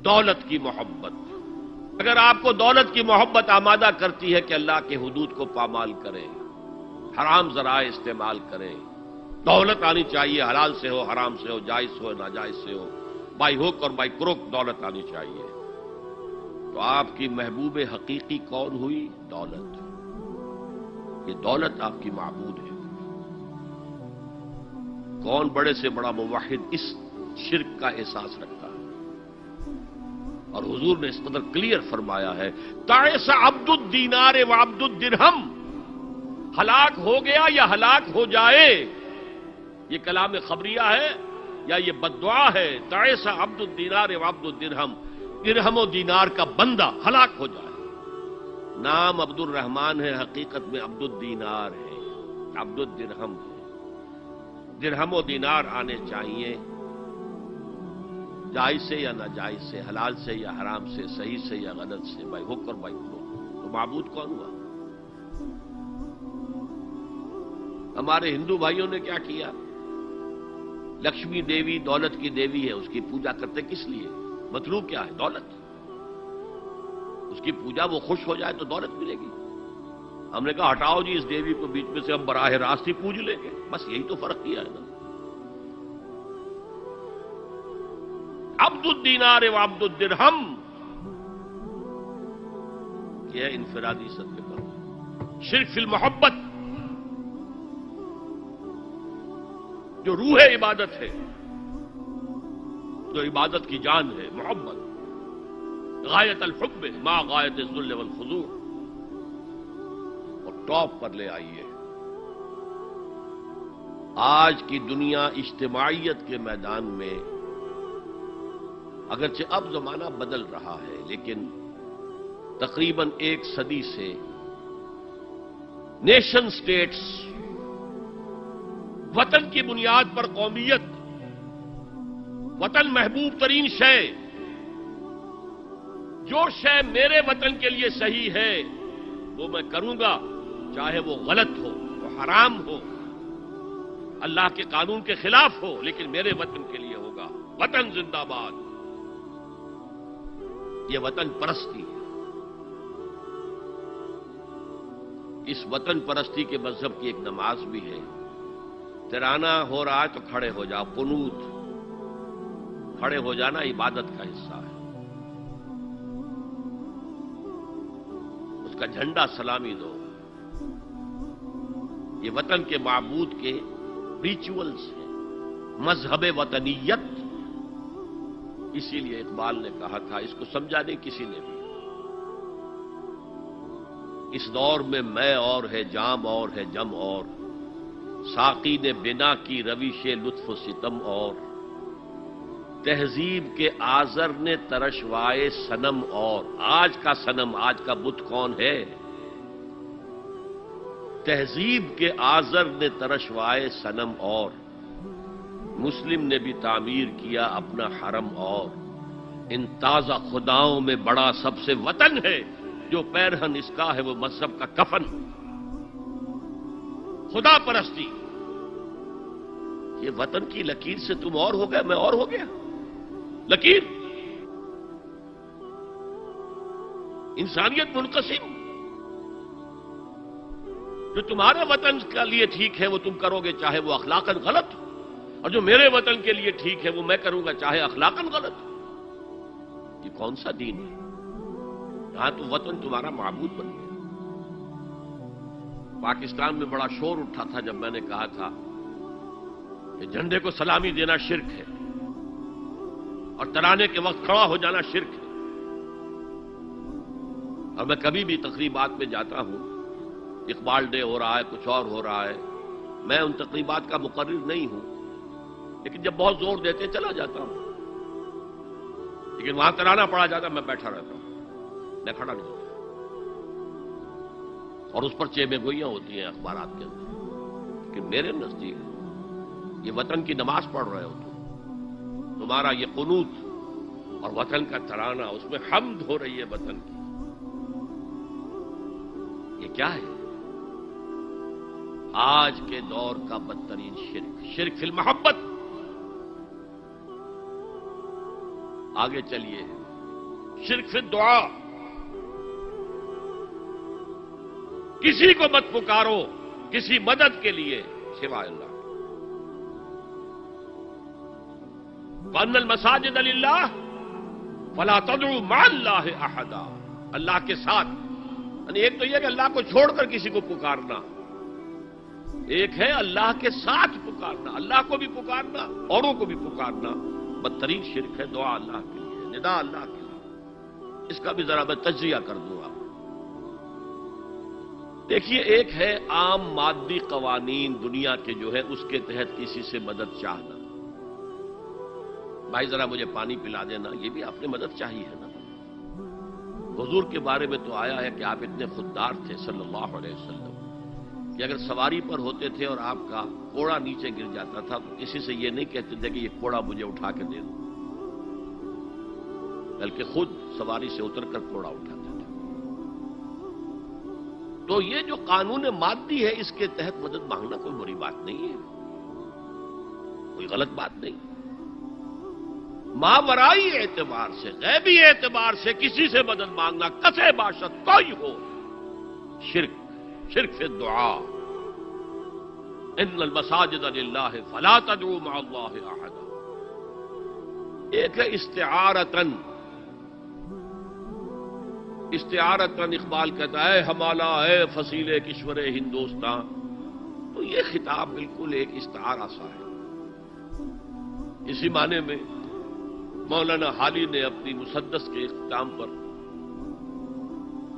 دولت کی محبت. اگر آپ کو دولت کی محبت آمادہ کرتی ہے کہ اللہ کے حدود کو پامال کریں، حرام ذرائع استعمال کریں، دولت آنی چاہیے، حلال سے ہو، حرام سے ہو، جائز سے ہو، ناجائز سے ہو، بائی ہوک اور بائی کروک دولت آنی چاہیے، تو آپ کی محبوب حقیقی کون ہوئی؟ دولت. یہ دولت آپ کی معبود ہے. کون بڑے سے بڑا موحد اس شرک کا احساس رکھتا ہے؟ اور حضور نے اس قدر کلیئر فرمایا ہے، تعس عبد الدینار و عبد الدرہم، ہلاک ہو گیا یا ہلاک ہو جائے. یہ کلام خبریہ ہے یا یہ بد دعا ہے؟ تعس عبد الدینار و عبد الدرہم، درہم و دینار کا بندہ ہلاک ہو جائے. نام عبد الرحمن ہے، حقیقت میں عبد الدینار ہے، عبد الدرہم ہے. درہم و دینار آنے چاہیے، جائز سے یا ناجائز سے، حلال سے یا حرام سے، صحیح سے یا غلط سے، بائی حق اور بائی کروک. تو معبود کون ہوا؟ ہمارے ہندو بھائیوں نے کیا کیا؟ لکشمی دیوی دولت کی دیوی ہے، اس کی پوجا کرتے کس لیے؟ مطلوب کیا ہے؟ دولت. اس کی پوجا وہ خوش ہو جائے تو دولت ملے گی. ہم نے کہا ہٹاؤ جی اس دیوی کو بیچ میں سے، ہم براہ راست ہی پوج لیں گے. بس یہی تو فرق کیا ہے نا. عبد الدینار و عبد الدرہم، یہ ہے انفرادی صدقے پر. شرک فی المحبت، جو روح عبادت ہے، جو عبادت کی جان ہے، محبت، غایت الحب ما غایت الذل والخضوع. اور ٹاپ پر لے آئیے. آج کی دنیا اجتماعیت کے میدان میں اگرچہ اب زمانہ بدل رہا ہے، لیکن تقریباً 1 صدی سے نیشن سٹیٹس، وطن کی بنیاد پر قومیت، وطن محبوب ترین شے، جو شے میرے وطن کے لیے صحیح ہے وہ میں کروں گا، چاہے وہ غلط ہو، وہ حرام ہو، اللہ کے قانون کے خلاف ہو، لیکن میرے وطن کے لیے ہوگا. وطن زندہ باد. یہ وطن پرستی ہے. اس وطن پرستی کے مذہب کی ایک نماز بھی ہے. ترانہ ہو رہا ہے تو کھڑے ہو جاؤ. قنوت، کھڑے ہو جانا عبادت کا حصہ ہے. اس کا جھنڈا سلامی دو. یہ وطن کے معبود کے ریچولز ہیں، مذہب وطنیت. اسی لیے اقبال نے کہا تھا، اس کو سمجھا نہیں کسی نے بھی، اس دور میں میں اور ہے، جام اور ہے، جم اور، ساقی نے بنا کی روش لطف و ستم اور، تہذیب کے آزر نے ترشوائے صنم اور. آج کا صنم، آج کا بت کون ہے؟ تہذیب کے آزر نے ترشوائے صنم اور، مسلم نے بھی تعمیر کیا اپنا حرم اور. ان تازہ خداؤں میں بڑا سب سے وطن ہے، جو پیرہن اس کا ہے وہ مذہب کا کفن. خدا پرستی، یہ وطن کی لکیر سے تم اور ہو گئے، میں اور ہو گیا. لکیر، انسانیت منقسم. جو تمہارے وطن کے لیے ٹھیک ہے وہ تم کرو گے، چاہے وہ اخلاقاً غلط ہو، اور جو میرے وطن کے لیے ٹھیک ہے وہ میں کروں گا، چاہے اخلاقاً غلط ہو. یہ کون سا دین ہے؟ یہاں تو وطن تمہارا معبود بن گیا. پاکستان میں بڑا شور اٹھا تھا جب میں نے کہا تھا کہ جھنڈے کو سلامی دینا شرک ہے اور ترانے کے وقت کھڑا ہو جانا شرک ہے. اور میں کبھی بھی تقریبات میں جاتا ہوں، اقبال ڈے ہو رہا ہے، کچھ اور ہو رہا ہے، میں ان تقریبات کا مقرر نہیں ہوں، لیکن جب بہت زور دیتے چلا جاتا ہوں. لیکن وہاں ترانہ پڑا جاتا میں بیٹھا رہتا ہوں، میں کھڑا نہیں ہوتا. اور اس پر چیبیں گوئیاں ہوتی ہیں اخبارات کے اندر. لیکن میرے نزدیک یہ وطن کی نماز پڑھ رہے ہو تمہارا یہ قنوت اور وطن کا ترانہ، اس میں حمد ہو رہی ہے وطن کی. یہ کیا ہے؟ آج کے دور کا بدترین شرک، شرک فی المحبت. آگے چلیے. شرک فی الدعاء، کسی کو مت پکارو کسی مدد کے لیے سوائے اللہ۔ وَأَنَّ الْمَسَاجِدَ لِلَّهِ فَلَا تَدْعُوا مَعَ اللَّهِ أَحَدًا، اللہ کے ساتھ، یعنی ایک تو یہ کہ اللہ کو چھوڑ کر کسی کو پکارنا، ایک ہے اللہ کے ساتھ پکارنا، اللہ کو بھی پکارنا اوروں کو بھی پکارنا بدترین شرک ہے۔ دعا اللہ کے لیے، ندا اللہ کے لیے، اس کا بھی ذرا میں تجزیہ کر دوں آپ۔ دیکھیے، ایک ہے عام مادی قوانین دنیا کے جو ہے اس کے تحت کسی سے مدد چاہنا، بھائی ذرا مجھے پانی پلا دینا، یہ بھی آپ نے مدد چاہیے ہے نا۔ حضور کے بارے میں تو آیا ہے کہ آپ اتنے خوددار تھے صلی اللہ علیہ وسلم کہ اگر سواری پر ہوتے تھے اور آپ کا کوڑا نیچے گر جاتا تھا تو کسی سے یہ نہیں کہتے تھے کہ یہ کوڑا مجھے اٹھا کے دے دو، بلکہ خود سواری سے اتر کر کوڑا اٹھاتے تھے۔ تو یہ جو قانون مادی ہے اس کے تحت مدد مانگنا کوئی بری بات نہیں ہے، کوئی غلط بات نہیں۔ ماورائی اعتبار سے، غیبی اعتبار سے کسی سے مدد مانگنا کسے باشد کوئی ہو، شرک فی الدعاء۔ ان المساجد للہ فلا تدعوا مع اللہ احدا۔ ایک ہے استعارتن اقبال کہتا ہے ہمالا ہے فصیل کشور ہندوستان، تو یہ خطاب بالکل ایک استعارہ سا ہے۔ اسی معنی میں مولانا حالی نے اپنی مسدس کے اختتام پر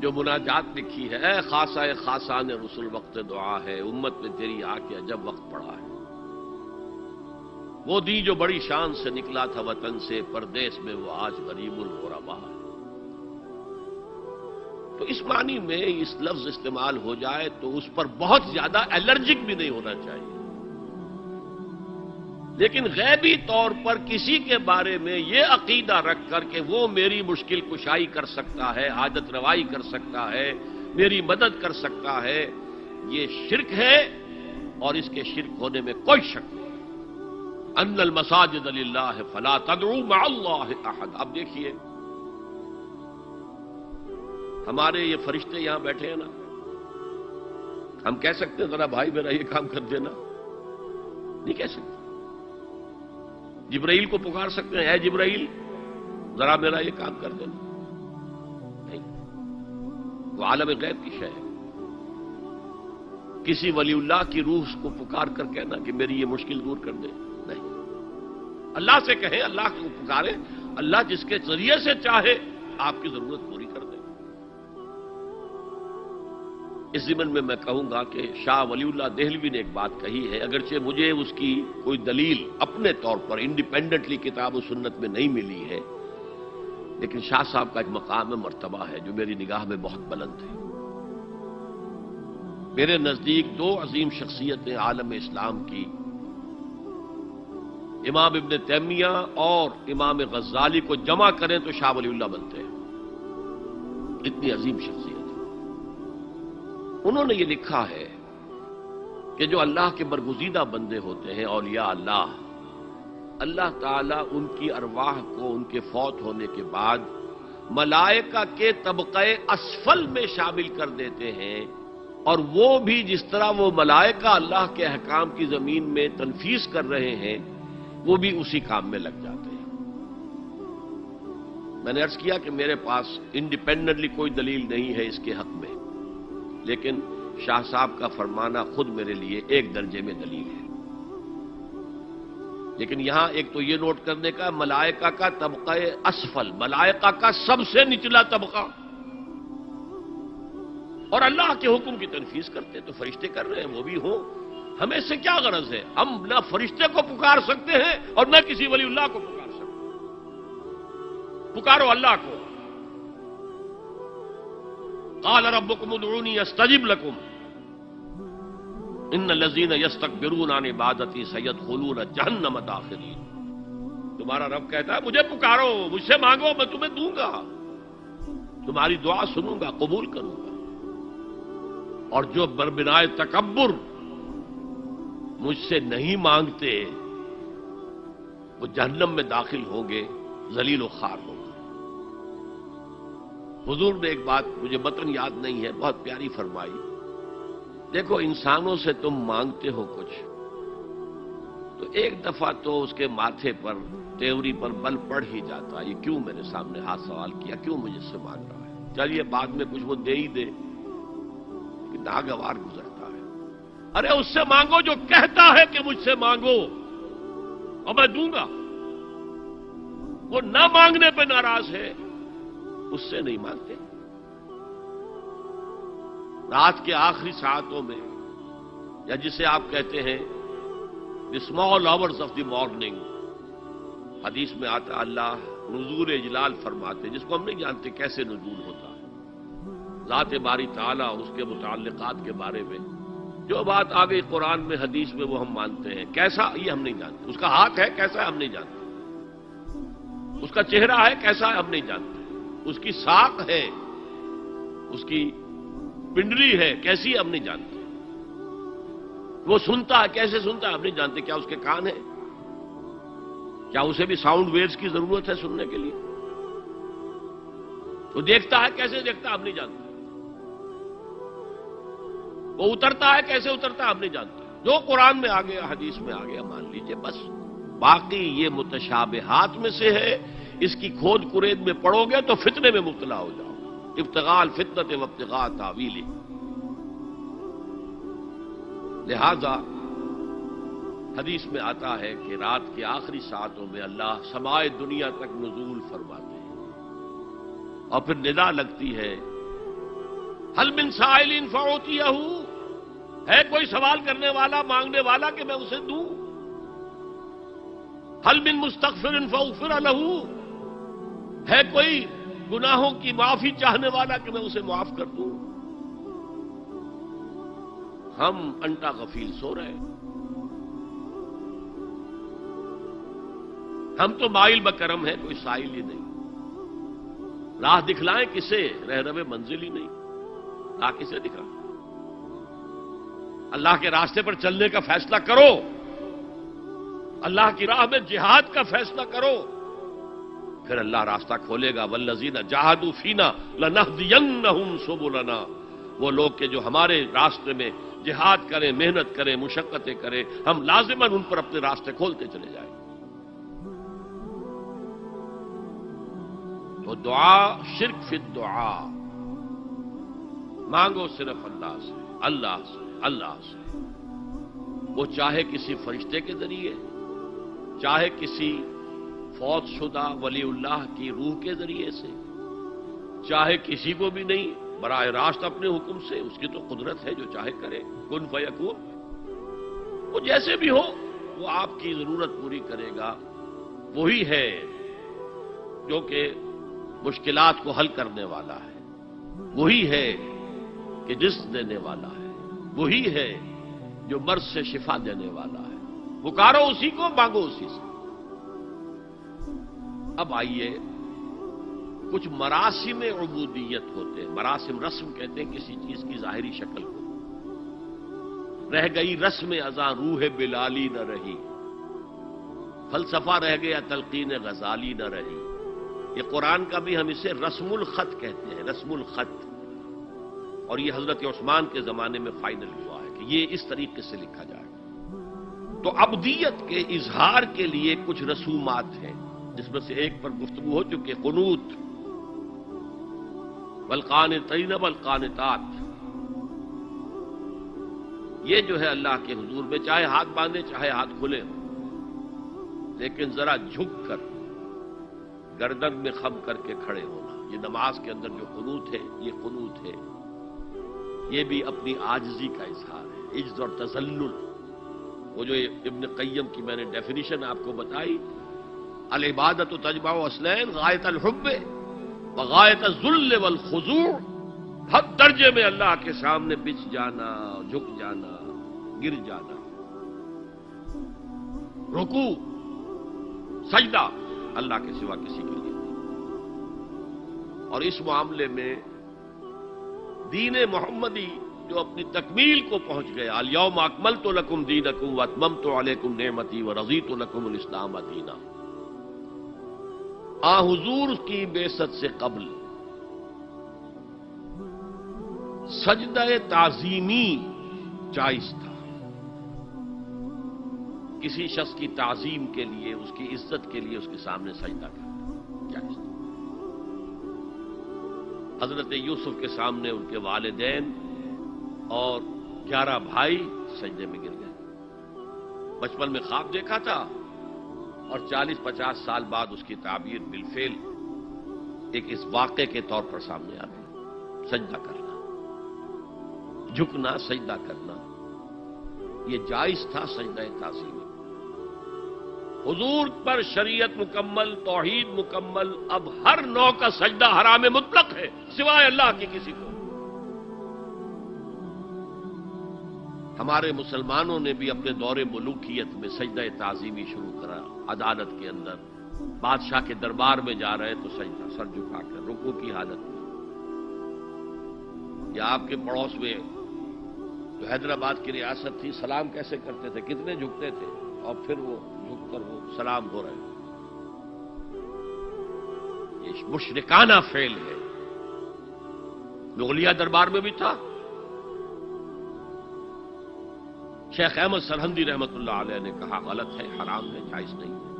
جو مناجات لکھی ہے، اے خاصہ خاصان رسول وقت دعا ہے، امت میں تیری آ کے عجب وقت پڑا ہے۔ وہ دی جو بڑی شان سے نکلا تھا وطن سے، پردیس میں وہ آج غریب الغربا ہے۔ تو اس معنی میں اس لفظ استعمال ہو جائے تو اس پر بہت زیادہ الرجک بھی نہیں ہونا چاہیے، لیکن غیبی طور پر کسی کے بارے میں یہ عقیدہ رکھ کر کہ وہ میری مشکل کشائی کر سکتا ہے، حاجت روائی کر سکتا ہے، میری مدد کر سکتا ہے، یہ شرک ہے، اور اس کے شرک ہونے میں کوئی شک نہیں۔ ان المساجد للہ فلا تدعوا مع اللہ احد۔ اب دیکھیے، ہمارے یہ فرشتے یہاں بیٹھے ہیں نا، ہم کہہ سکتے ہیں ذرا بھائی میرا یہ کام کر دینا؟ نہیں کہہ سکتے۔ جبرائیل کو پکار سکتے ہیں، اے جبرائیل ذرا میرا یہ کام کر دینا؟ نہیں، وہ عالم غیب کی شے ہے۔ کسی ولی اللہ کی روح کو پکار کر کہنا کہ میری یہ مشکل دور کر دے، نہیں۔ اللہ سے کہیں، اللہ کو پکارے، اللہ جس کے ذریعے سے چاہے آپ کی ضرورت پوری کر دے۔ اس ضمن میں میں کہوں گا کہ شاہ ولی اللہ دہلوی نے ایک بات کہی ہے، اگرچہ مجھے اس کی کوئی دلیل اپنے طور پر انڈیپینڈنٹلی کتاب و سنت میں نہیں ملی ہے، لیکن شاہ صاحب کا ایک مقام مرتبہ ہے جو میری نگاہ میں بہت بلند ہے۔ میرے نزدیک دو عظیم شخصیتیں عالم اسلام کی، امام ابن تیمیہ اور امام غزالی کو جمع کریں تو شاہ ولی اللہ بنتے ہیں، اتنی عظیم شخصیت۔ انہوں نے یہ لکھا ہے کہ جو اللہ کے برگزیدہ بندے ہوتے ہیں، اولیاء اللہ، اللہ تعالیٰ ان کی ارواح کو ان کے فوت ہونے کے بعد ملائکہ کے طبقہ اسفل میں شامل کر دیتے ہیں، اور وہ بھی جس طرح وہ ملائکہ اللہ کے احکام کی زمین میں تنفیذ کر رہے ہیں، وہ بھی اسی کام میں لگ جاتے ہیں۔ میں نے عرض کیا کہ میرے پاس انڈیپینڈنٹلی کوئی دلیل نہیں ہے اس کے حق میں، لیکن شاہ صاحب کا فرمانا خود میرے لیے ایک درجے میں دلیل ہے۔ لیکن یہاں ایک تو یہ نوٹ کرنے کا، ملائکہ کا طبقہ اسفل، ملائکہ کا سب سے نچلا طبقہ، اور اللہ کے حکم کی تنفیذ کرتے تو فرشتے کر رہے ہیں، وہ بھی ہوں، ہمیں اس سے کیا غرض ہے؟ ہم نہ فرشتے کو پکار سکتے ہیں اور نہ کسی ولی اللہ کو پکار سکتے ہیں۔ پکارو اللہ کو۔ قال ربکم ادعونی استجب لکم ان الذین یستکبرون عن عبادتی سیدخلون جہنم داخرین۔ تمہارا رب کہتا ہے مجھے پکارو، مجھ سے مانگو، میں تمہیں دوں گا، تمہاری دعا سنوں گا، قبول کروں گا، اور جو بربنائے تکبر مجھ سے نہیں مانگتے وہ جہنم میں داخل ہوں گے، ذلیل و خوار ہوں گے۔ حضور نے ایک بات مجھے متن یاد نہیں ہے بہت پیاری فرمائی، دیکھو انسانوں سے تم مانگتے ہو کچھ تو ایک دفعہ تو اس کے ماتھے پر تیوری پر بل پڑ ہی جاتا ہے، یہ کیوں میرے سامنے ہاتھ سوال کیا، کیوں مجھے سے مانگ رہا ہے، چلیے بعد میں کچھ وہ دے ہی دے کہ ناگوار گزرتا ہے۔ ارے اس سے مانگو جو کہتا ہے کہ مجھ سے مانگو اور میں دوں گا، وہ نہ مانگنے پہ ناراض ہے، اس سے نہیں مانگتے۔ رات کے آخری ساعتوں میں یا جسے آپ کہتے ہیں the small hours of the morning, حدیث میں آتا اللہ نزول اجلال فرماتے، جس کو ہم نہیں جانتے کیسے نزول ہوتا ہے، ذات باری تعالیٰ اس کے متعلقات کے بارے میں جو بات آ گئی قرآن میں حدیث میں وہ ہم مانتے ہیں، کیسا یہ ہم نہیں جانتے، اس کا ہاتھ ہے کیسا ہے ہم نہیں جانتے، اس کا چہرہ ہے کیسا ہے ہم نہیں جانتے، اس کی ساق ہے، اس کی پنڈلی ہے کیسی ہم نہیں جانتے، وہ سنتا ہے کیسے سنتا ہے ہم نہیں جانتے، کیا اس کے کان ہیں، کیا اسے بھی ساؤنڈ ویوز کی ضرورت ہے سننے کے لیے، وہ دیکھتا ہے کیسے دیکھتا ہے ہم نہیں جانتے، وہ اترتا ہے کیسے اترتا ہے ہم نہیں جانتے، جو قرآن میں آ گیا حدیث میں آ گیا مان لیجئے بس، باقی یہ متشابہات میں سے ہے، اس کی کھود کرید میں پڑو گے تو فتنے میں مبتلا ہو جاؤ، ابتغاء الفتنۃ وابتغاء تاویلہ۔ لہذا حدیث میں آتا ہے کہ رات کے آخری ساعتوں میں اللہ سمائے دنیا تک نزول فرماتے ہیں اور پھر ندا لگتی ہے حل من سائل فاعطیہ، ہے کوئی سوال کرنے والا مانگنے والا کہ میں اسے دوں، حل من مستغفر فاغفر لہ، ہے کوئی گناہوں کی معافی چاہنے والا کہ میں اسے معاف کر دوں، ہم انٹا غفیل سو رہے ہیں، ہم تو مائل بکرم ہیں کوئی سائل ہی نہیں، راہ دکھلائیں کسے رہنم منزل ہی نہیں، راہ کسے دکھائیں، اللہ کے راستے پر چلنے کا فیصلہ کرو، اللہ کی راہ میں جہاد کا فیصلہ کرو، پھر اللہ راستہ کھولے گا، والذین جاہدوا فینا لنہدینہم سبلنا، وہ لوگ کہ جو ہمارے راستے میں جہاد کریں محنت کریں مشقتیں کریں ہم لازماً ان پر اپنے راستے کھولتے چلے جائیں۔ تو دعا شرک فی الدعا، مانگو صرف اللہ سے اللہ سے اللہ سے، وہ چاہے کسی فرشتے کے ذریعے، چاہے کسی فوت شدہ ولی اللہ کی روح کے ذریعے سے، چاہے کسی کو بھی نہیں، براہ راست اپنے حکم سے، اس کی تو قدرت ہے جو چاہے کرے، کن فیکون، وہ جیسے بھی ہو وہ آپ کی ضرورت پوری کرے گا، وہی ہے جو کہ مشکلات کو حل کرنے والا ہے، وہی ہے کہ رزق دینے والا ہے، وہی ہے جو مرض سے شفا دینے والا ہے، پکارو اسی کو مانگو اسی سے۔ اب آئیے کچھ مراسم عبودیت ہوتے ہیں، مراسم رسم کہتے ہیں کسی چیز کی ظاہری شکل کو، رہ گئی رسم ازاں روح بلالی نہ رہی، فلسفہ رہ گیا تلقین غزالی نہ رہی، یہ قرآن کا بھی ہم اسے رسم الخط کہتے ہیں، رسم الخط، اور یہ حضرت عثمان کے زمانے میں فائنل ہوا ہے کہ یہ اس طریقے سے لکھا جائے۔ تو عبدیت کے اظہار کے لیے کچھ رسومات ہیں جس میں سے ایک پر گفتگو ہو چکی، قنوت، والقانتین والقانتات، یہ جو ہے اللہ کے حضور میں چاہے ہاتھ باندھے چاہے ہاتھ کھلے ہوں، لیکن ذرا جھک کر گردن میں خم کر کے کھڑے ہونا، یہ نماز کے اندر جو قنوت ہے یہ قنوت ہے، یہ بھی اپنی عاجزی کا اظہار ہے، عجز اور تذلل، وہ جو ابن قیم کی میں نے ڈیفینیشن آپ کو بتائی، العبادت تجمع اصلین غایت الحب وغایت الذل والخضوع، حد درجے میں اللہ کے سامنے بچ جانا، جھک جانا، گر جانا، رکوع سجدہ اللہ کے سوا کسی کے لیے نہیں، اور اس معاملے میں دین محمدی جو اپنی تکمیل کو پہنچ گیا، الیوم اکملت لکم دینکم واتممت علیکم نعمتی ورضیت لکم الاسلام دینا، حضور کی بعثت سے قبل سجدہ تعظیمی جائز تھا. کسی شخص کی تعظیم کے لیے، اس کی عزت کے لیے اس کے سامنے سجدہ کرنا جائز تھا. حضرت یوسف کے سامنے ان کے والدین اور 11 بھائی سجدے میں گر گئے. بچپن میں خواب دیکھا تھا اور 40-50 سال بعد اس کی تعبیر بالفعل ایک اس واقعے کے طور پر سامنے آ گئی. سجدہ کرنا، جھکنا، سجدہ کرنا، یہ جائز تھا. سجدہ تعظیم حضور پر شریعت مکمل، توحید مکمل. اب ہر نوع کا سجدہ حرام مطلق ہے سوائے اللہ کے کسی کو. ہمارے مسلمانوں نے بھی اپنے دور ملوکیت میں سجدہ تعظیمی شروع کرا. عدالت کے اندر بادشاہ کے دربار میں جا رہے تو سجدہ، سر جھکا کر رکوع کی حالت میں. یا آپ کے پڑوس میں جو حیدرآباد کی ریاست تھی، سلام کیسے کرتے تھے، کتنے جھکتے تھے، اور پھر وہ جھک کر وہ سلام ہو رہے ہیں. یہ مشرکانہ فعل ہے. مغلیہ دربار میں بھی تھا. شیخ احمد سرہندی رحمت اللہ علیہ نے کہا غلط ہے، حرام ہے، جائز نہیں ہے.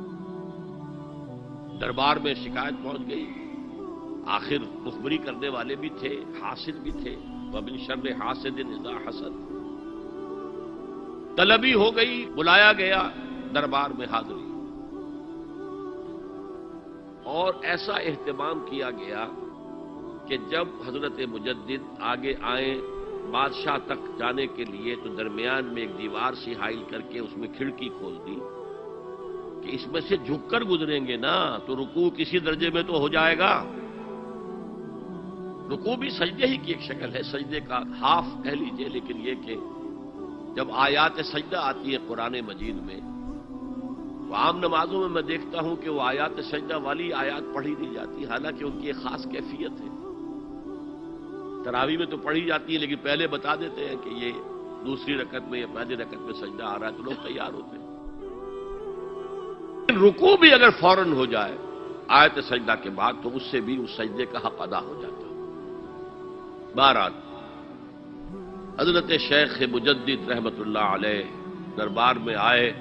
دربار میں شکایت پہنچ گئی. آخر مخبری کرنے والے بھی تھے، حاسد بھی تھے. وَمِن شَرِّ حَاسِدٍ إِذَا حَسَدَ. طلبی ہو گئی، بلایا گیا دربار میں حاضری، اور ایسا اہتمام کیا گیا کہ جب حضرت مجدد آگے آئیں بادشاہ تک جانے کے لیے تو درمیان میں ایک دیوار سی حائل کر کے اس میں کھڑکی کھول دی کہ اس میں سے جھک کر گزریں گے نا تو رکوع کسی درجے میں تو ہو جائے گا. رکوع بھی سجدے ہی کی ایک شکل ہے، سجدے کا ہاف کہہ لیجئے. لیکن یہ کہ جب آیات سجدہ آتی ہے قرآن مجید میں، وہ عام نمازوں میں دیکھتا ہوں کہ وہ آیات سجدہ والی آیات پڑھی نہیں جاتی، حالانکہ ان کی ایک خاص کیفیت ہے. تراویح میں تو پڑھی جاتی ہے لیکن پہلے بتا دیتے ہیں کہ یہ دوسری رکعت میں یا پہلی رکعت میں سجدہ آ رہا ہے تو لوگ تیار ہوتے ہیں. رکوع بھی اگر فوراً ہو جائے آیت سجدہ کے بعد تو اس سے بھی اس سجدے کا حق ادا ہو جاتا ہے. بہرحال حضرت شیخ مجدد رحمت اللہ علیہ دربار میں آئے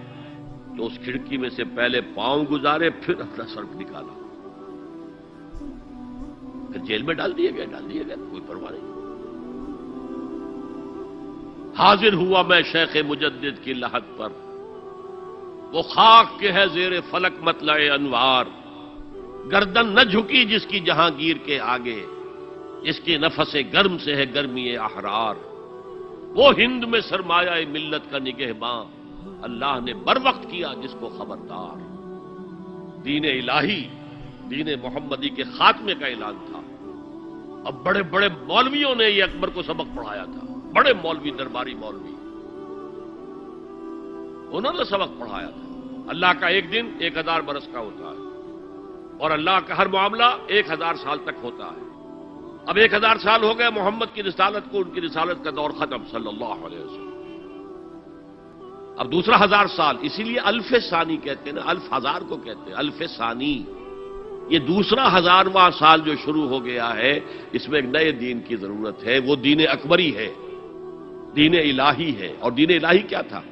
تو اس کھڑکی میں سے پہلے پاؤں گزارے، پھر اپنا سر نکالا، پھر جیل میں ڈال دیے گئے، کوئی پرواہ نہیں. حاضر ہوا میں شیخ مجدد کی لحد پر، وہ خاک کے ہے زیر فلک مطلع انوار. گردن نہ جھکی جس کی جہانگیر کے آگے، جس کے نفس گرم سے ہے گرمی احرار. وہ ہند میں سرمایہ ملت کا نگہباں، اللہ نے بر وقت کیا جس کو خبردار. دین الہی، دین محمدی کے خاتمے کا اعلان تھا. اب بڑے بڑے مولویوں نے یہ اکبر کو سبق پڑھایا تھا. بڑے مولوی، درباری مولوی، انہوں نے سبق پڑھایا تھا. اللہ کا ایک دن 1000 برس کا ہوتا ہے اور اللہ کا ہر معاملہ 1000 سال تک ہوتا ہے. اب 1000 سال ہو گئے محمد کی رسالت کو، ان کی رسالت کا دور ختم صلی اللہ علیہ وسلم. اب دوسرا 1000 سال، اسی لیے الف ثانی کہتے ہیں نا، الف ہزار کو کہتے ہیں الف ثانی. یہ دوسرا 1000واں سال جو شروع ہو گیا ہے، اس میں ایک نئے دین کی ضرورت ہے. وہ دین اکبری ہے، دین الہی ہے. اور دین الہی کیا تھا؟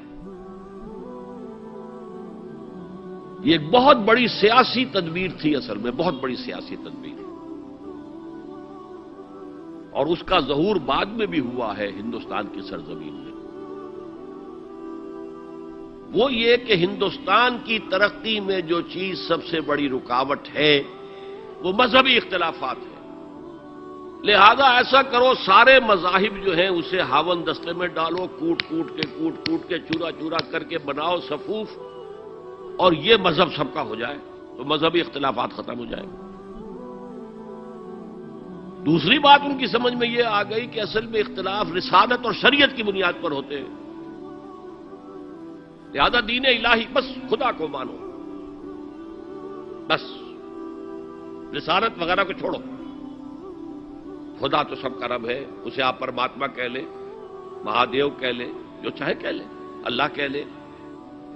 یہ ایک بہت بڑی سیاسی تدبیر تھی، اصل میں بہت بڑی سیاسی تدبیر، اور اس کا ظہور بعد میں بھی ہوا ہے ہندوستان کی سرزمین میں. وہ یہ کہ ہندوستان کی ترقی میں جو چیز سب سے بڑی رکاوٹ ہے وہ مذہبی اختلافات ہیں. لہذا ایسا کرو، سارے مذاہب جو ہیں اسے ہاون دستے میں ڈالو، کوٹ کوٹ کے چورا چورا کر کے بناؤ صفوف، اور یہ مذہب سب کا ہو جائے تو مذہبی اختلافات ختم ہو جائیں. دوسری بات ان کی سمجھ میں یہ آ گئی کہ اصل میں اختلاف رسالت اور شریعت کی بنیاد پر ہوتے ہیں. لہذا دین الہی، بس خدا کو مانو، بس رسالت وغیرہ کو چھوڑو. خدا تو سب کا رب ہے، اسے آپ پرماتما کہہ لیں، مہادیو کہہ لیں، جو چاہے کہہ لیں، اللہ کہہ لیں،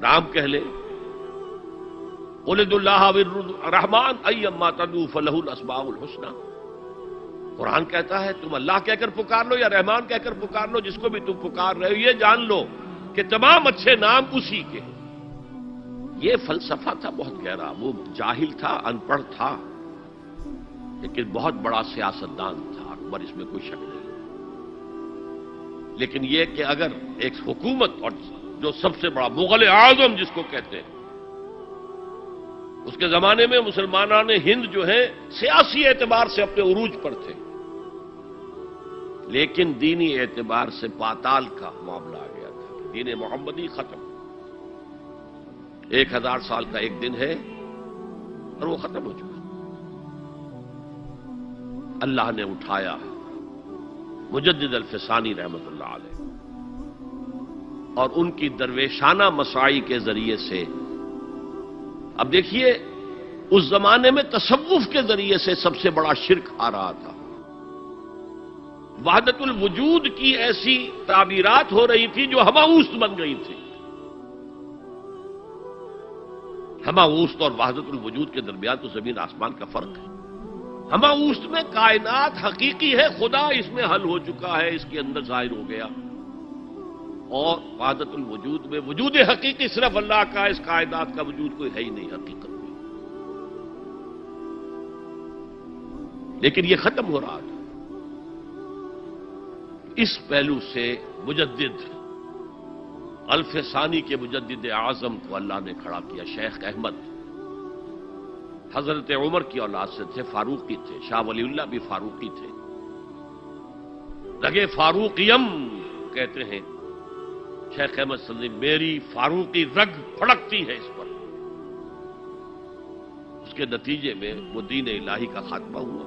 رام کہہ لیں. قل ادعوا اللہ والرحمن ایما تدعوا فلہ الاسماء الحسنی. قرآن کہتا ہے تم اللہ کہہ کر پکار لو یا رحمان کہہ کر پکار لو، جس کو بھی تم پکار رہے ہو یہ جان لو کہ تمام اچھے نام اسی کے ہیں۔ یہ فلسفہ تھا بہت گہرا، وہ جاہل تھا، ان پڑھ تھا، لیکن بہت بڑا سیاستدان تھا اکبر، اس میں کوئی شک نہیں۔ لیکن یہ کہ اگر ایک حکومت اور جو سب سے بڑا مغل اعظم جس کو کہتے ہیں، اس کے زمانے میں مسلمانان ہند جو ہیں سیاسی اعتبار سے اپنے عروج پر تھے، لیکن دینی اعتبار سے پاتال کا معاملہ آ گیا تھا، دین محمدی ختم۔ 1000 سال کا ایک دن ہے اور وہ ختم ہو چکا۔ اللہ نے اٹھایا مجدد الفسانی رحمت اللہ علیہ اور ان کی درویشانہ مساعی کے ذریعے سے۔ اب دیکھیے اس زمانے میں تصوف کے ذریعے سے سب سے بڑا شرک آ رہا تھا، وحدت الوجود کی ایسی تعبیرات ہو رہی تھی جو ہماوست بن گئی تھی۔ ہماوست اور وحدت الوجود کے درمیان تو زمین آسمان کا فرق ہے۔ ہماوست میں کائنات حقیقی ہے، خدا اس میں حل ہو چکا ہے، اس کے اندر ظاہر ہو گیا، اور وحدت الوجود میں وجود حقیقی صرف اللہ کا، اس کائنات کا وجود کوئی ہے ہی نہیں حقیقت میں۔ لیکن یہ ختم ہو رہا تھا۔ اس پہلو سے مجدد الفسانی کے مجدد اعظم کو اللہ نے کھڑا کیا، شیخ احمد حضرت عمر کی اولاد سے تھے، فاروقی تھے، شاہ ولی اللہ بھی فاروقی تھے، رگے فاروقیم کہتے ہیں شیخ احمد سندھی، میری فاروقی رگ پھڑکتی ہے اس پر۔ اس کے نتیجے میں وہ دین الہی کا خاتمہ ہوا۔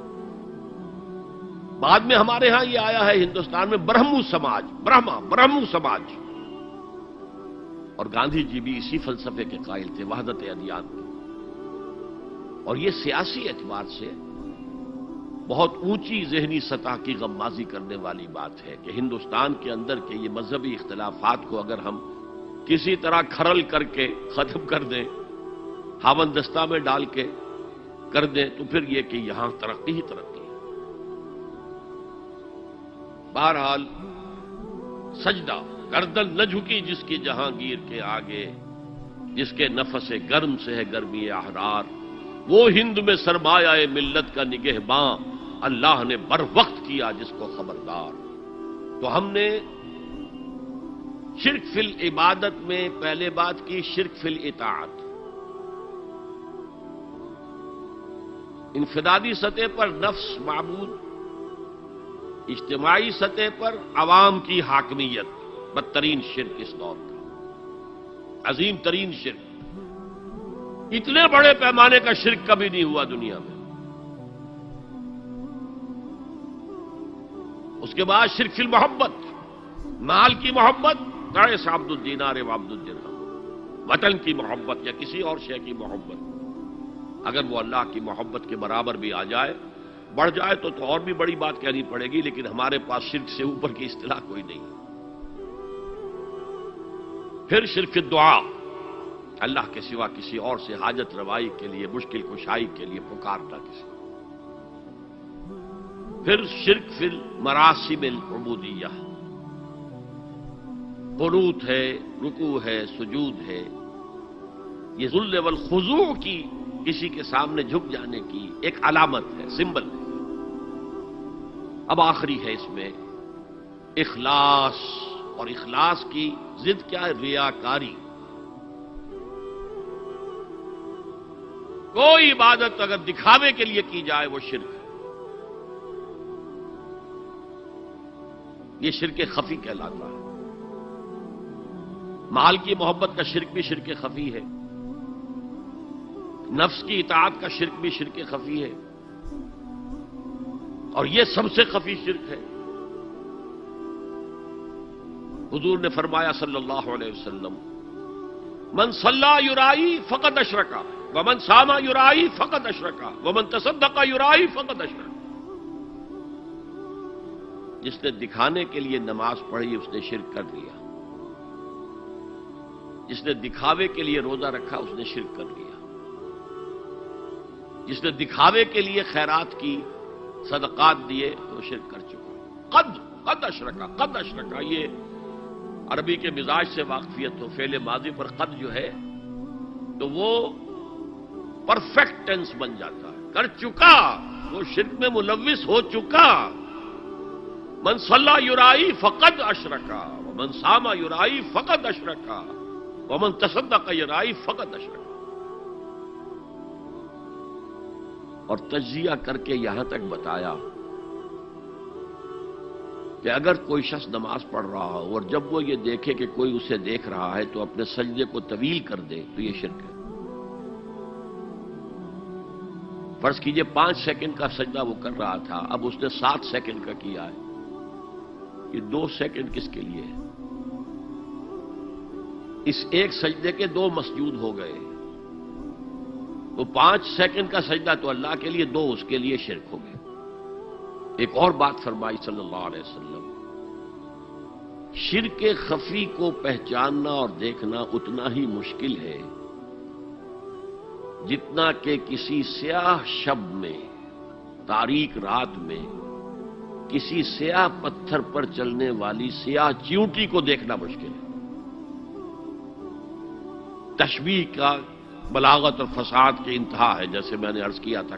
بعد میں ہمارے ہاں یہ آیا ہے ہندوستان میں برہمو سماج، برہمو سماج، اور گاندھی جی بھی اسی فلسفے کے قائل تھے، وحدت ادیان کے۔ اور یہ سیاسی اعتبار سے بہت اونچی ذہنی سطح کی غمازی کرنے والی بات ہے کہ ہندوستان کے اندر کے یہ مذہبی اختلافات کو اگر ہم کسی طرح کھرل کر کے ختم کر دیں، ہاون دستہ میں ڈال کے کر دیں، تو پھر یہ کہ یہاں ترقی ہی ترقی ہے۔ بہرحال سجدہ، گردن نہ جھکی جس کی جہانگیر کے آگے، جس کے نفس گرم سے ہے گرمی احرار، وہ ہند میں سرمایہ ملت کا نگہباں، اللہ نے بر وقت کیا جس کو خبردار۔ تو ہم نے شرک فی العبادت میں پہلے بات کی، شرک فی الاطاعت۔ انفرادی سطح پر نفس معبود، اجتماعی سطح پر عوام کی حاکمیت، بدترین شرک اس دور کا، عظیم ترین شرک۔ اتنے بڑے پیمانے کا شرک کبھی نہیں ہوا دنیا میں۔ اس کے بعد شرک فی المحبت، مال کی محبت، تعس عبد الدینار و عبد الدرہم، وطن کی محبت یا کسی اور شے کی محبت، اگر وہ اللہ کی محبت کے برابر بھی آ جائے، بڑھ جائے تو اور بھی بڑی بات کہنی پڑے گی، لیکن ہمارے پاس شرک سے اوپر کی اصطلاح کوئی نہیں۔ پھر شرک دعا، اللہ کے سوا کسی اور سے حاجت روائی کے لیے، مشکل کشائی کے لیے پکارنا کسی۔ پھر شرک فی المراسم العبودیہ، قنوت ہے، رکوع ہے، سجود ہے، یہ ذل والخضوع کی، کسی کے سامنے جھک جانے کی ایک علامت ہے، سمبل ہے۔ اب آخری ہے اس میں اخلاص، اور اخلاص کی ضد کیا ہے؟ ریاکاری۔ کوئی عبادت اگر دکھاوے کے لیے کی جائے وہ شرک ہے، یہ شرک خفی کہلاتا ہے۔ مال کی محبت کا شرک بھی شرک خفی ہے، نفس کی اطاعت کا شرک بھی شرک خفی ہے، اور یہ سب سے خفی شرک ہے۔ حضور نے فرمایا صلی اللہ علیہ وسلم، من صلی یرائی فقد اشرکا ومن صام یرائی فقد اشرکا ومن تصدق یرائی فقد اشرکا۔ جس نے دکھانے کے لیے نماز پڑھی اس نے شرک کر لیا، جس نے دکھاوے کے لیے روزہ رکھا اس نے شرک کر لیا، جس نے دکھاوے کے لیے خیرات کی، صدقات دیے وہ شرک کر چکا. قد اشرکا یہ عربی کے مزاج سے واقفیت ہو. فعل ماضی پر قد جو ہے تو وہ پرفیکٹ ٹینس بن جاتا ہے. کر چکا، وہ شرک میں ملوث ہو چکا. من صلی یرائی فقد اشرکا ومن صام یرائی فقد اشرکا ومن تصدق یرائی فقد اشرکا. اور تجزیہ کر کے یہاں تک بتایا کہ اگر کوئی شخص نماز پڑھ رہا ہو اور جب وہ یہ دیکھے کہ کوئی اسے دیکھ رہا ہے تو اپنے سجدے کو طویل کر دے تو یہ شرک ہے. فرض کیجئے 5 سیکنڈ کا سجدہ وہ کر رہا تھا، اب اس نے 7 سیکنڈ کا کیا ہے. یہ 2 سیکنڈ کس کے لیے ہے؟ اس ایک سجدے کے 2 مسجود ہو گئے. وہ 5 سیکنڈ کا سجدہ تو اللہ کے لیے، 2 اس کے لیے شرک ہو گئے. ایک اور بات فرمائی صلی اللہ علیہ وسلم، شرک خفی کو پہچاننا اور دیکھنا اتنا ہی مشکل ہے جتنا کہ کسی سیاہ شب میں، تاریک رات میں کسی سیاہ پتھر پر چلنے والی سیاہ چیونٹی کو دیکھنا مشکل ہے. تشبیہ کا بلاغت اور فصاحت کی انتہا ہے. جیسے میں نے عرض کیا تھا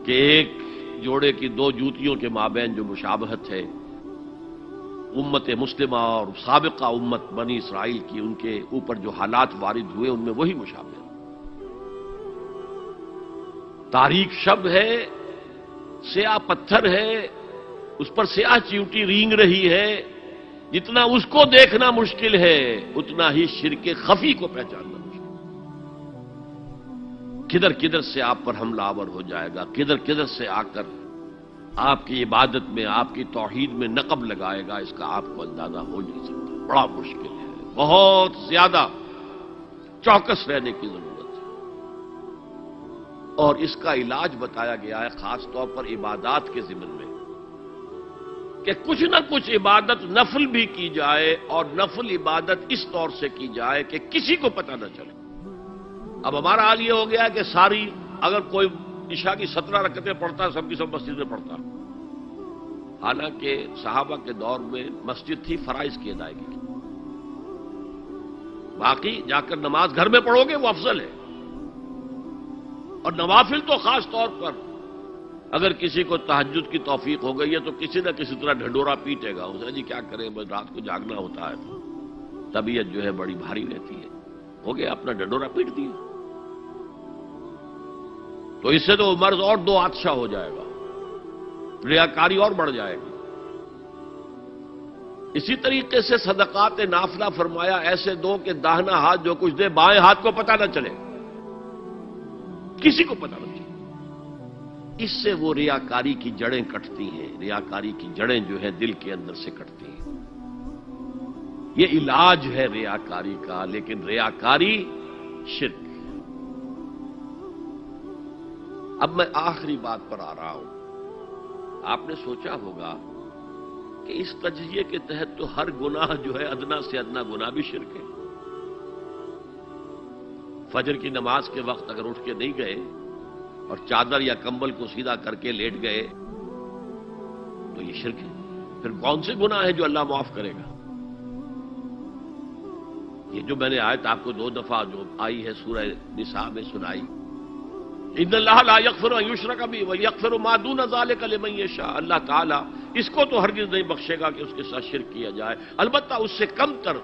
کہ ایک جوڑے کی 2 جوتیوں کے مابین جو مشابہت ہے امت مسلمہ اور سابقہ امت بنی اسرائیل کی، ان کے اوپر جو حالات وارد ہوئے ان میں وہی مشابہت. تاریک شب ہے، سیاہ پتھر ہے، اس پر سیاہ چیونٹی رینگ رہی ہے. جتنا اس کو دیکھنا مشکل ہے اتنا ہی شرک خفی کو پہچاننا مشکل. کدھر کدھر سے آپ پر حملہ آور ہو جائے گا، کدھر کدھر سے آ کر آپ کی عبادت میں، آپ کی توحید میں نقب لگائے گا، اس کا آپ کو اندازہ ہو نہیں سکتا. بڑا مشکل ہے، بہت زیادہ چوکس رہنے کی ضرورت ہے. اور اس کا علاج بتایا گیا ہے خاص طور پر عبادات کے ضمن میں کہ کچھ نہ کچھ عبادت نفل بھی کی جائے، اور نفل عبادت اس طور سے کی جائے کہ کسی کو پتہ نہ چلے. اب ہمارا حال یہ ہو گیا کہ ساری، اگر کوئی عشاء کی 17 رکعتیں پڑھتا، سب کی سب مسجد میں پڑھتا. حالانکہ صحابہ کے دور میں مسجد تھی فرائض کی ادائیگی کی. باقی جا کر نماز گھر میں پڑھو گے وہ افضل ہے. اور نوافل تو خاص طور پر اگر کسی کو تہجد کی توفیق ہو گئی ہے تو کسی نہ کسی طرح ڈھنڈورا پیٹے گا. اسے جی کیا کریں، بس رات کو جاگنا ہوتا ہے، طبیعت جو ہے بڑی بھاری رہتی ہے. ہو گیا اپنا ڈھنڈورا پیٹ دیا. تو اس سے تو مرض اور 2 آتشا ہو جائے گا، ریاکاری اور بڑھ جائے گی. اسی طریقے سے صدقات نافلہ فرمایا ایسے دو کہ داہنا ہاتھ جو کچھ دے بائیں ہاتھ کو پتہ نہ چلے، کسی کو پتہ نہ چلے. اس سے وہ ریاکاری کی جڑیں کٹتی ہیں. ریاکاری کی جڑیں جو ہے دل کے اندر سے کٹتی ہیں. یہ علاج ہے ریاکاری کا، لیکن ریاکاری شرک. اب میں آخری بات پر آ رہا ہوں. آپ نے سوچا ہوگا کہ اس تجزیے کے تحت تو ہر گناہ جو ہے ادنا سے ادنا گناہ بھی شرک ہے. فجر کی نماز کے وقت اگر اٹھ کے نہیں گئے اور چادر یا کمبل کو سیدھا کر کے لیٹ گئے تو یہ شرک ہے. پھر کون سے گناہ ہے جو اللہ معاف کرے گا؟ یہ جو میں نے آیت آپ کو 2 دفعہ جو آئی ہے سورہ نساء میں سنائی، ان اللہ لا یغفر ان یشرک بہ ویغفر ما دون ذلک لمن یشاء. اللہ تعالیٰ اس کو تو ہرگز نہیں بخشے گا کہ اس کے ساتھ شرک کیا جائے، البتہ اس سے کم تر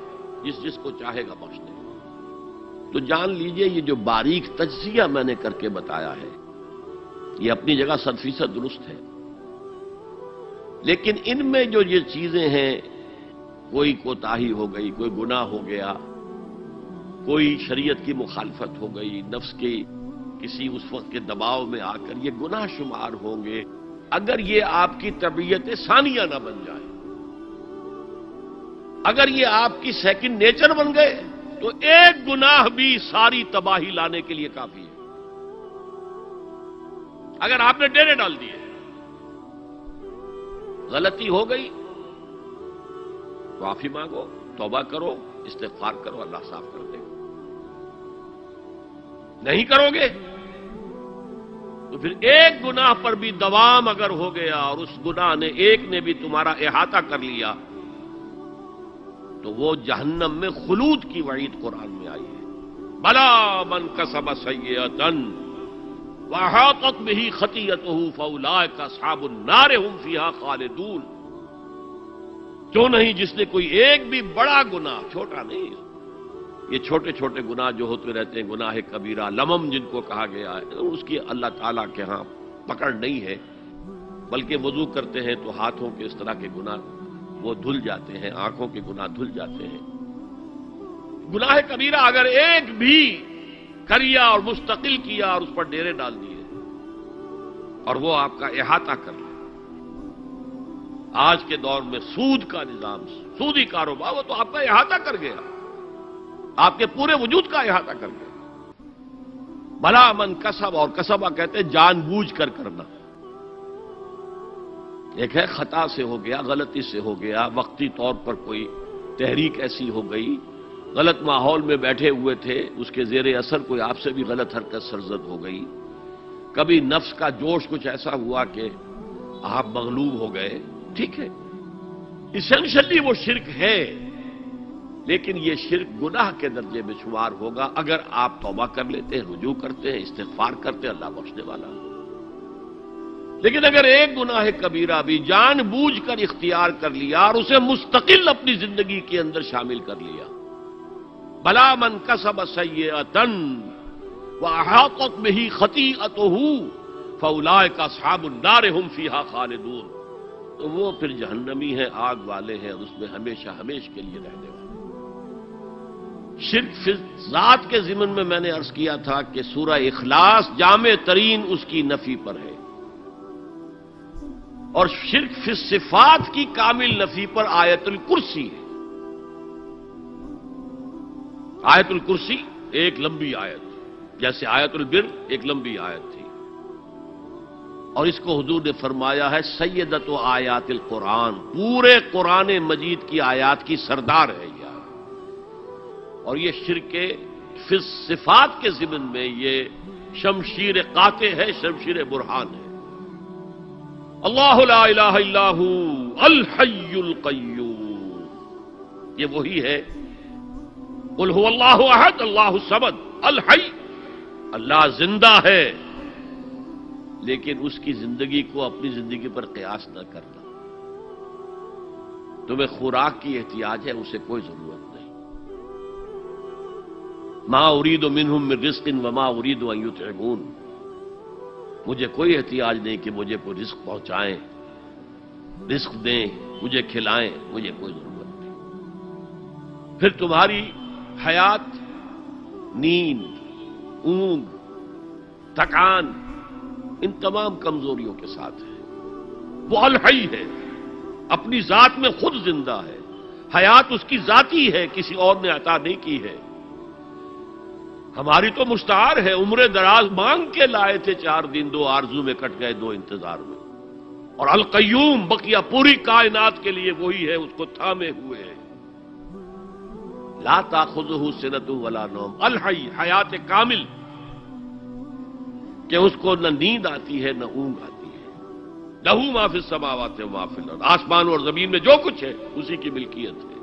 جس کو چاہے گا بخش دے. تو جان لیجئے یہ جو باریک تجزیہ میں نے کر کے بتایا ہے یہ اپنی جگہ 100% درست ہے. لیکن ان میں جو یہ چیزیں ہیں، کوئی کوتاہی ہو گئی، کوئی گناہ ہو گیا، کوئی شریعت کی مخالفت ہو گئی، نفس کی کسی اس وقت کے دباؤ میں آ کر یہ گناہ شمار ہوں گے اگر یہ آپ کی طبیعت ثانیہ نہ بن جائے. اگر یہ آپ کی سیکنڈ نیچر بن گئے تو ایک گناہ بھی ساری تباہی لانے کے لیے کافی ہے. اگر آپ نے ڈیرے ڈال دیے، غلطی ہو گئی، معافی مانگو، توبہ کرو، استغفار کرو، اللہ صاف کر دے گا. نہیں کرو گے تو پھر ایک گناہ پر بھی دوام اگر ہو گیا اور اس گناہ نے ایک نے بھی تمہارا احاطہ کر لیا تو وہ جہنم میں خلود کی وعید قرآن میں آئی ہے. بلا من کسب سیئۃ واحاطت بہ خطیئتہ فاولئک اصحاب النار هم فیہا خالدون. جو نہیں جس نے کوئی ایک بھی بڑا گناہ، چھوٹا نہیں، یہ چھوٹے چھوٹے گناہ جو ہوتے رہتے ہیں، گناہ کبیرہ لمم جن کو کہا گیا ہے، اس کی اللہ تعالیٰ کے ہاں پکڑ نہیں ہے، بلکہ وضو کرتے ہیں تو ہاتھوں کے اس طرح کے گناہ وہ دھل جاتے ہیں، آنکھوں کے گناہ دھل جاتے ہیں. گناہ کبیرہ اگر ایک بھی کریا اور مستقل کیا اور اس پر ڈیرے ڈال دیے اور وہ آپ کا احاطہ کر لے. آج کے دور میں سود کا نظام، سودی کاروبار، وہ تو آپ کا احاطہ کر گیا، آپ کے پورے وجود کا احاطہ کر گیا. بھلا من کسب، اور کسبہ کہتے ہیں جان بوجھ کر کرنا. ایک ہے خطا سے ہو گیا، غلطی سے ہو گیا، وقتی طور پر کوئی تحریک ایسی ہو گئی، غلط ماحول میں بیٹھے ہوئے تھے، اس کے زیر اثر کوئی آپ سے بھی غلط حرکت سرزد ہو گئی، کبھی نفس کا جوش کچھ ایسا ہوا کہ آپ مغلوب ہو گئے. ٹھیک ہے، اسینشلی وہ شرک ہے، لیکن یہ شرک گناہ کے درجے میں شمار ہوگا اگر آپ توبہ کر لیتے ہیں، رجوع کرتے ہیں، استغفار کرتے ہیں، اللہ بخشنے والا. لیکن اگر ایک گناہ کبیرہ بھی جان بوجھ کر اختیار کر لیا اور اسے مستقل اپنی زندگی کے اندر شامل کر لیا، بلا من کسب سیئۃ واحاطت بہ خطیئتہ فاولئک اصحاب النار هم فیہا خالدون. تو وہ پھر جہنمی ہیں، آگ والے ہیں، اور اس میں ہمیشہ ہمیشہ کے لیے رہنے والے. شرک فی ذات کے ضمن میں میں نے عرض کیا تھا کہ سورہ اخلاص جامع ترین اس کی نفی پر ہے، اور شرک فی صفات کی کامل نفی پر آیت الکرسی ہے. آیت الکرسی ایک لمبی آیت، جیسے آیت البر ایک لمبی آیت تھی، اور اس کو حضور نے فرمایا ہے سیدۃ آیات القرآن، پورے قرآن مجید کی آیات کی سردار ہے یہ. اور یہ شرک فی صفات کے ضمن میں یہ شمشیر قاطع ہے، شمشیر برہان ہے. اللہ لا الہ الا ہو الحی القیوم، یہ وہی ہے. قل هو اللہ احد اللہ الصمد الحی، اللہ زندہ ہے، لیکن اس کی زندگی کو اپنی زندگی پر قیاس نہ کرنا. تمہیں خوراک کی احتیاج ہے، اسے کوئی ضرورت نہیں. ما اريد منهم من رزق وما اريد ان يطعمون، مجھے کوئی احتیاج نہیں کہ مجھے کوئی رزق پہنچائیں، رزق دیں، مجھے کھلائیں، مجھے کوئی ضرورت نہیں. پھر تمہاری حیات نیند، اونگ، تھکان، ان تمام کمزوریوں کے ساتھ ہے. وہ الحی ہے، اپنی ذات میں خود زندہ ہے، حیات اس کی ذاتی ہے، کسی اور نے عطا نہیں کی ہے. ہماری تو مستعار ہے، عمر دراز مانگ کے لائے تھے، 4 دن 2 آرزو میں کٹ گئے، 2 انتظار میں. اور القیوم بقیہ پوری کائنات کے لیے وہی ہے، اس کو تھامے ہوئے ہے. لا تاخذہ سنۃ ولا نوم، الحی، حیات کامل، کہ اس کو نہ نیند آتی ہے نہ اونگ آتی ہے. لہ ما فی السماوات و ما فی الارض، آسمان اور زمین میں جو کچھ ہے اسی کی ملکیت ہے.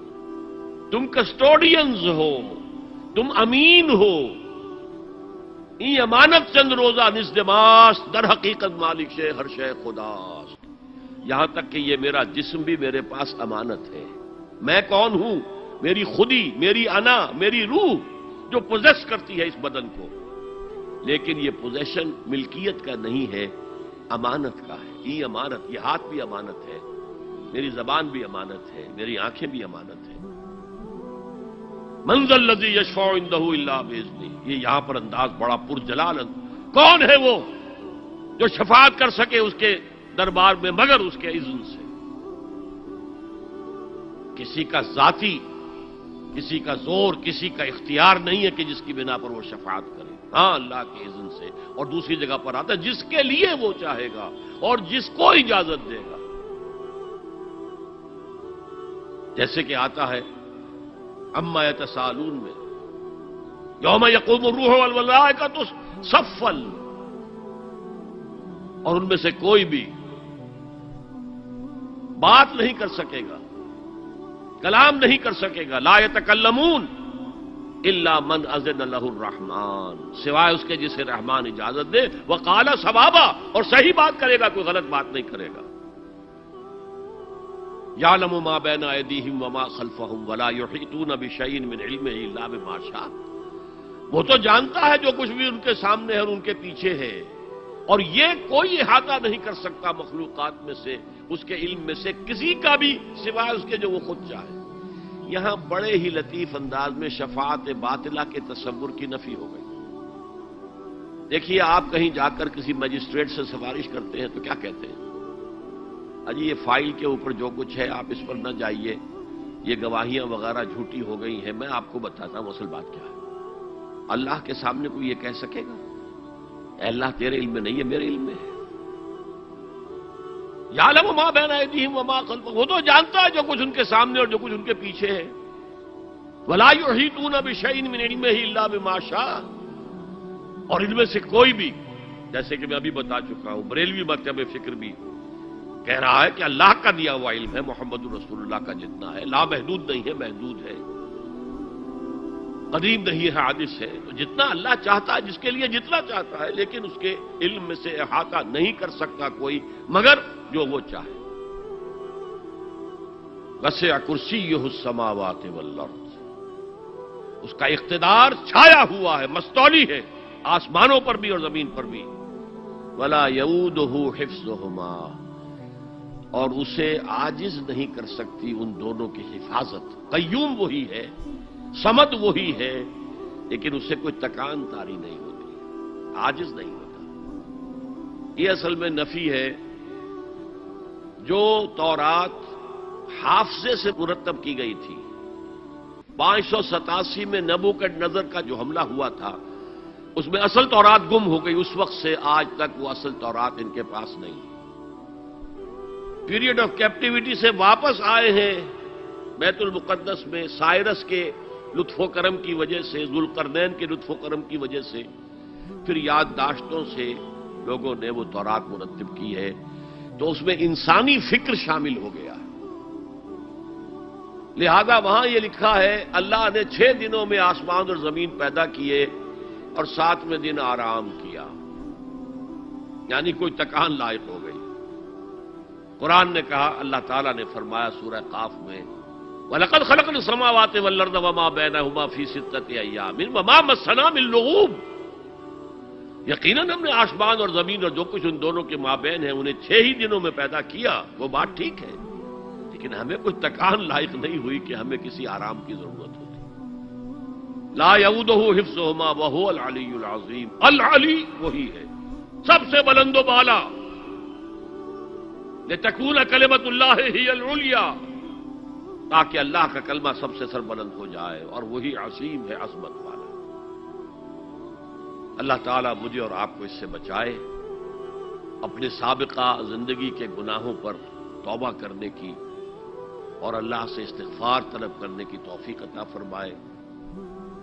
تم کسٹوڈینز ہو، تم امین ہو. این امانت چند روزہ نزدماس، در حقیقت مالک شے ہر شے خداست. یہاں تک کہ یہ میرا جسم بھی میرے پاس امانت ہے. میں کون ہوں؟ میری خودی، میری انا، میری روح جو پوزیس کرتی ہے اس بدن کو، لیکن یہ پوزیشن ملکیت کا نہیں ہے، امانت کا ہے. یہ امانت، یہ ہاتھ بھی امانت ہے، میری زبان بھی امانت ہے، میری آنکھیں بھی امانت ہے. من ذا الذی یشفع عندہ الا باذنہ، یہ یہاں پر انداز بڑا پرجلال. کون ہے وہ جو شفاعت کر سکے اس کے دربار میں مگر اس کے اذن سے؟ کسی کا ذاتی، کسی کا زور، کسی کا اختیار نہیں ہے کہ جس کی بنا پر وہ شفاعت کرے. ہاں، اللہ کے اذن سے. اور دوسری جگہ پر آتا ہے جس کے لیے وہ چاہے گا اور جس کو اجازت دے گا. جیسے کہ آتا ہے اما یتساءلون میں، یوم یقوم الروح والملائکۃ صفا، اور ان میں سے کوئی بھی بات نہیں کر سکے گا، کلام نہیں کر سکے گا. لا یتکلمون الا من اذن له الرحمن، سوائے اس کے جسے رحمان اجازت دے. وقال صوابا، اور صحیح بات کرے گا، کوئی غلط بات نہیں کرے گا. یعلم ما بین ایدیہم وما خلفہم ولا یحیطون بشیء من علمہ الا بما شاء. وہ تو جانتا ہے جو کچھ بھی ان کے سامنے ہے اور ان کے پیچھے ہے، اور یہ کوئی احاطہ نہیں کر سکتا مخلوقات میں سے، اس کے علم میں سے کسی کا بھی، سوائے اس کے جو وہ خود چاہے. یہاں بڑے ہی لطیف انداز میں شفاعت باطلہ کے تصور کی نفی ہو گئی. دیکھیے، آپ کہیں جا کر کسی مجسٹریٹ سے سفارش کرتے ہیں تو کیا کہتے ہیں؟ اجی یہ فائل کے اوپر جو کچھ ہے آپ اس پر نہ جائیے، یہ گواہیاں وغیرہ جھوٹی ہو گئی ہیں، میں آپ کو بتاتا ہوں اصل بات کیا ہے. اللہ کے سامنے کوئی یہ کہہ سکے گا اے اللہ تیرے علم میں نہیں ہے، میرے علم میں ہے. یعلم ما بین ایدیہم وما خلفہم، وہ تو جانتا ہے جو کچھ ان کے سامنے اور جو کچھ ان کے پیچھے ہے. ولا یحیطون بشیء من علمہ الا بما شاء، اور ان میں سے کوئی بھی، جیسے کہ میں ابھی بتا چکا ہوں، بریلوی مکتب فکر بھی کہہ رہا ہے کہ اللہ کا دیا ہوا علم ہے، محمد رسول اللہ کا جتنا ہے، لا محدود نہیں ہے، محدود ہے، قدیم نہیں ہے، حادث ہے. تو جتنا اللہ چاہتا ہے، جس کے لیے جتنا چاہتا ہے، لیکن اس کے علم میں سے احاطہ نہیں کر سکتا کوئی مگر جو وہ چاہے. وسع کرسیہ السماوات والارض، اس کا اقتدار چھایا ہوا ہے، مستولی ہے، آسمانوں پر بھی اور زمین پر بھی. ولا یؤودہ حفظہما، اور اسے عاجز نہیں کر سکتی ان دونوں کی حفاظت. قیوم وہی ہے، صمد وہی ہے، لیکن اسے کوئی تکان تاری نہیں ہوتی، عاجز نہیں ہوتا. یہ اصل میں نفی ہے. جو تورات حافظے سے مرتب کی گئی تھی، 587 میں نبوکدنضر کا جو حملہ ہوا تھا، اس میں اصل تورات گم ہو گئی. اس وقت سے آج تک وہ اصل تورات ان کے پاس نہیں. پیریڈ آف کیپٹیوٹی سے واپس آئے ہیں بیت المقدس میں، سائرس کے لطف و کرم کی وجہ سے، ذوالقرنین کے لطف و کرم کی وجہ سے، پھر یادداشتوں سے لوگوں نے وہ تورات مرتب کی ہے. تو اس میں انسانی فکر شامل ہو گیا. لہذا وہاں یہ لکھا ہے اللہ نے 6 دنوں میں آسمان اور زمین پیدا کیے اور 7ویں دن آرام کیا، یعنی کوئی تکان لائق ہو گئی. قرآن نے کہا، اللہ تعالیٰ نے فرمایا سورہ قاف میں، وَلَقَدْ خَلَقْنَا السَّمَاوَاتِ وَالْأَرْضَ وَمَا بَيْنَهُمَا فِي 6 أَيَّامٍ وَمَا مَسَّنَا مِن لُغُوبٍ. یقیناً ہم نے آسمان اور زمین اور جو کچھ ان دونوں کے مابین ہے انہیں 6 ہی دنوں میں پیدا کیا. وہ بات ٹھیک ہے، لیکن ہمیں کوئی تکان لائق نہیں ہوئی کہ ہمیں کسی آرام کی ضرورت ہوتی. لا یؤودہ حفظہما وہو العلی العظیم. العلی وہی ہے، سب سے بلند و بالا. لتکون کلمۃ اللہ ہی العلیٰ، تاکہ اللہ کا کلمہ سب سے سربلند ہو جائے، اور وہی عظیم ہے، عظمت والا. اللہ تعالیٰ مجھے اور آپ کو اس سے بچائے، اپنے سابقہ زندگی کے گناہوں پر توبہ کرنے کی اور اللہ سے استغفار طلب کرنے کی توفیق عطا فرمائے،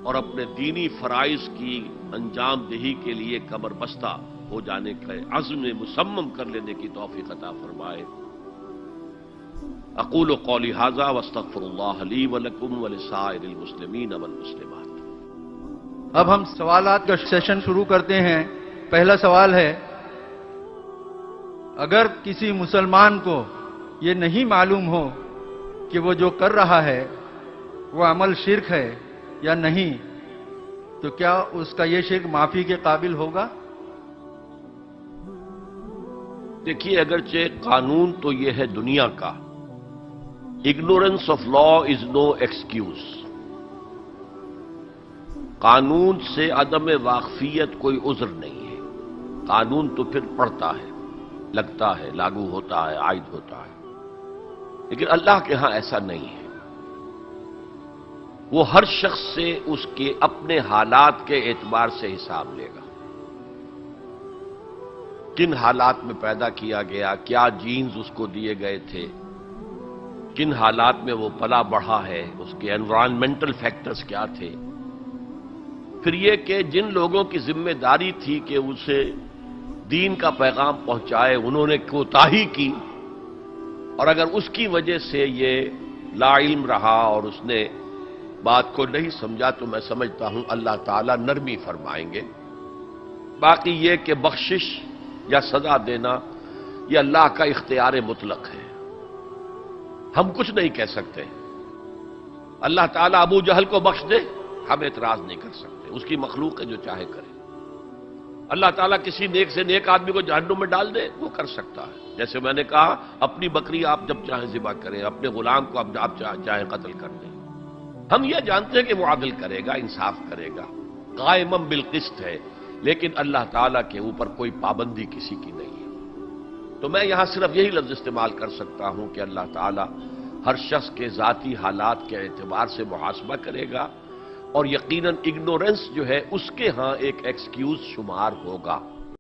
اور اپنے دینی فرائض کی انجام دہی کے لیے کمر بستہ ہو جانے کا عزم مصمم کر لینے کی توفیق عطا فرمائے. اقول قولی ھذا واستغفر اللہ لی ولکم ولسائر المسلمین والمسلمات. اب ہم سوالات کا سیشن شروع کرتے ہیں. پہلا سوال ہے، اگر کسی مسلمان کو یہ نہیں معلوم ہو کہ وہ جو کر رہا ہے وہ عمل شرک ہے یا نہیں، تو کیا اس کا یہ شرک معافی کے قابل ہوگا؟ دیکھیے، اگرچہ قانون تو یہ ہے دنیا کا، ignorance of law is no excuse. قانون سے عدم واقفیت کوئی عذر نہیں ہے. قانون تو پھر پڑھتا ہے، لگتا ہے، لاگو ہوتا ہے، عائد ہوتا ہے. لیکن اللہ کے ہاں ایسا نہیں ہے. وہ ہر شخص سے اس کے اپنے حالات کے اعتبار سے حساب لے گا. کن حالات میں پیدا کیا گیا، کیا جینز اس کو دیے گئے تھے، کن حالات میں وہ پلا بڑھا ہے، اس کے انوائرنمنٹل فیکٹرز کیا تھے. پھر یہ کہ جن لوگوں کی ذمہ داری تھی کہ اسے دین کا پیغام پہنچائے انہوں نے کوتاہی کی، اور اگر اس کی وجہ سے یہ لا علم رہا اور اس نے بات کو نہیں سمجھا تو میں سمجھتا ہوں اللہ تعالیٰ نرمی فرمائیں گے۔ باقی یہ کہ بخشش یا سزا دینا یہ اللہ کا اختیار مطلق ہے، ہم کچھ نہیں کہہ سکتے۔ اللہ تعالیٰ ابو جہل کو بخش دے، ہم اعتراض نہیں کر سکتے، اس کی مخلوق ہے جو چاہے کرے۔ اللہ تعالیٰ کسی نیک سے نیک آدمی کو جہنم میں ڈال دے، وہ کر سکتا ہے۔ جیسے میں نے کہا اپنی بکری آپ جب چاہیں ذبح کریں، اپنے غلام کو آپ چاہیں قتل کر دیں۔ ہم یہ جانتے ہیں کہ وہ عدل کرے گا، انصاف کرے گا، قائم بالقسط ہے، لیکن اللہ تعالیٰ کے اوپر کوئی پابندی کسی کی نہیں ہے۔ تو میں یہاں صرف یہی لفظ استعمال کر سکتا ہوں کہ اللہ تعالیٰ ہر شخص کے ذاتی حالات کے اعتبار سے محاسبہ کرے گا، اور یقیناً اگنورنس جو ہے اس کے ہاں ایک ایکسکیوز شمار ہوگا۔